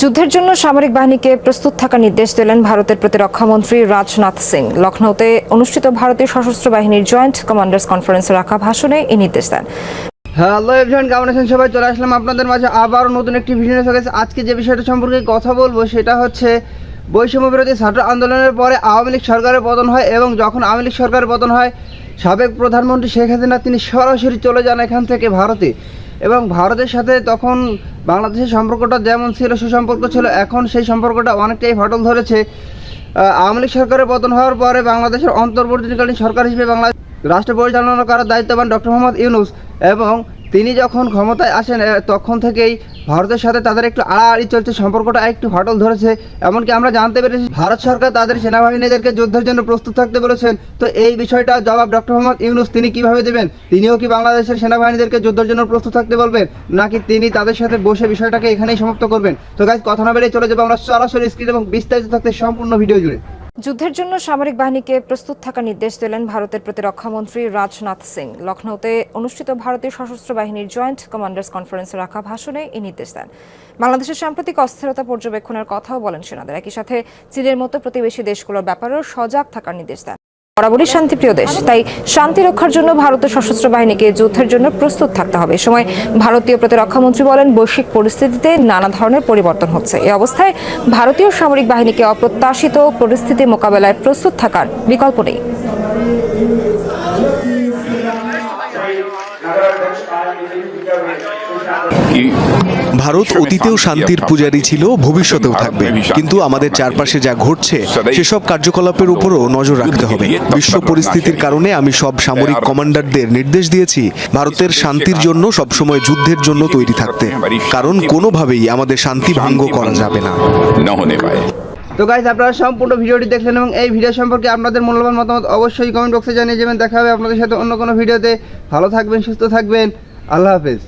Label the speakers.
Speaker 1: যুদ্ধের জন্য সামরিক বাহিনীকে প্রস্তুত থাকার নির্দেশ দিলেন ভারতের প্রতিরক্ষামন্ত্রী রাজনাথ সিং। লখনৌতে অনুষ্ঠিত ভারতীয় সশস্ত্র বাহিনীর জয়েন্ট কমান্ডার্স কনফারেন্সে রাখা ভাষণে এই নির্দেশ দেন।
Speaker 2: হ্যালো এভরিওয়ান, কেমন আছেন সবাই? চলে আসলাম আপনাদের মাঝে আবারও নতুন একটি ভিডিও নিয়ে। আজকে যে বিষয়টা সম্পর্কে কথা বলবো সেটা হচ্ছে বৈষম্য বিরোধী ছাত্র আন্দোলনের পরে আওয়ামী লীগ সরকারের পতন হয় এবং যখন আওয়ামী লীগ সরকারের পতন হয় সাবেক প্রধানমন্ত্রী শেখ হাসিনা তিনি সরাসরি চলে যান এখান থেকে ভারতে। এবং ভারতের সাথে তখন বাংলাদেশের সম্পর্কটা যেমন ছিল সুসম্পর্ক ছিল, এখন সেই সম্পর্কটা অনেকটাই ফাটল ধরেছে। আওয়ামী লীগ সরকারের পতন হওয়ার পরে বাংলাদেশের অন্তর্বর্তীকালীন সরকার হিসেবে বাংলাদেশ রাষ্ট্র পরিচালনা করার দায়িত্ববান ডক্টর মোহাম্মদ ইউনূস, এবং তিনি যখন ক্ষমতায় আসেন তখন থেকেই ভারতের সাথে তাদের একটু আড়াআড়ি চলছে, সম্পর্কটা একটু ফাটল ধরেছে। এমনকি আমরা জানতে পেরেছি ভারত সরকার তাদের সেনাবাহিনীদেরকে যুদ্ধের জন্য প্রস্তুত থাকতে বলেছেন। তো এই বিষয়টা জবাব ডক্টর মোহাম্মদ ইউনূস তিনি কিভাবে দেবেন? তিনিও কি বাংলাদেশের সেনাবাহিনীদেরকে যুদ্ধের জন্য প্রস্তুত থাকতে বলবেন, নাকি তিনি তাদের সাথে বসে বিষয়টাকে এখানেই সমাপ্ত করবেন? তো গাইস, কথা না বেরিয়ে চলে যাবো আমরা সরাসরি স্ক্রিন এবং বিস্তারিত থাকতে সম্পূর্ণ ভিডিও জুড়ে।
Speaker 1: যুদ্ধের জন্য সামরিক বাহিনীকে প্রস্তুত থাকার নির্দেশ দিলেন ভারতের প্রতিরক্ষামন্ত্রী রাজনাথ সিং। লখনৌতে অনুষ্ঠিত ভারতীয় সশস্ত্র বাহিনীর জয়েন্ট কমান্ডার্স কনফারেন্সে রাখা ভাষণে এই নির্দেশ দেন। বাংলাদেশের সাম্প্রতিক অস্থিরতা পর্যবেক্ষণের কথাও বলেন সেনাদের। একই সাথে চীনের মতো প্রতিবেশী দেশগুলোর ব্যাপারেও সজাগ থাকার নির্দেশ দেন। বরাবরই শান্তিপ্রিয় দেশ, তাই শান্তি রক্ষার জন্য ভারতের সশস্ত্র বাহিনীকে যুদ্ধের জন্য প্রস্তুত থাকতে হবে। এ সময় ভারতীয় প্রতিরক্ষামন্ত্রী বলেন, বৈশ্বিক পরিস্থিতিতে নানা ধরনের পরিবর্তন হচ্ছে। এই অবস্থায় ভারতীয় সামরিক বাহিনীকে অপ্রত্যাশিত পরিস্থিতি মোকাবেলায় প্রস্তুত থাকার বিকল্প নেই।
Speaker 3: ভারত অতীতেও শান্তির পূজারী ছিল, ভবিষ্যতেও থাকবে। কিন্তু আমাদের চারপাশে যা ঘটছে সেসব কার্যকলাপের উপরও নজর রাখতে হবে। বিশ্ব পরিস্থিতির কারণে আমি সব সামরিক কমান্ডারদের নির্দেশ দিয়েছি ভারতের শান্তির জন্য সবসময় যুদ্ধের জন্য তৈরি থাকতে, কারণ কোনোভাবেই আমাদের শান্তি ভঙ্গ করা যাবে না।
Speaker 2: তো গাইস, আপনারা সম্পূর্ণ ভিডিওটি দেখলেন এবং এই ভিডিও সম্পর্কে আপনাদের মূল্যবান মতামত অবশ্যই কমেন্ট বক্সে জানিয়ে যাবেন। দেখা হবে আপনাদের সাথে অন্য কোনো ভিডিওতে। ভালো থাকবেন, সুস্থ থাকবেন, আল্লাহ হাফেজ।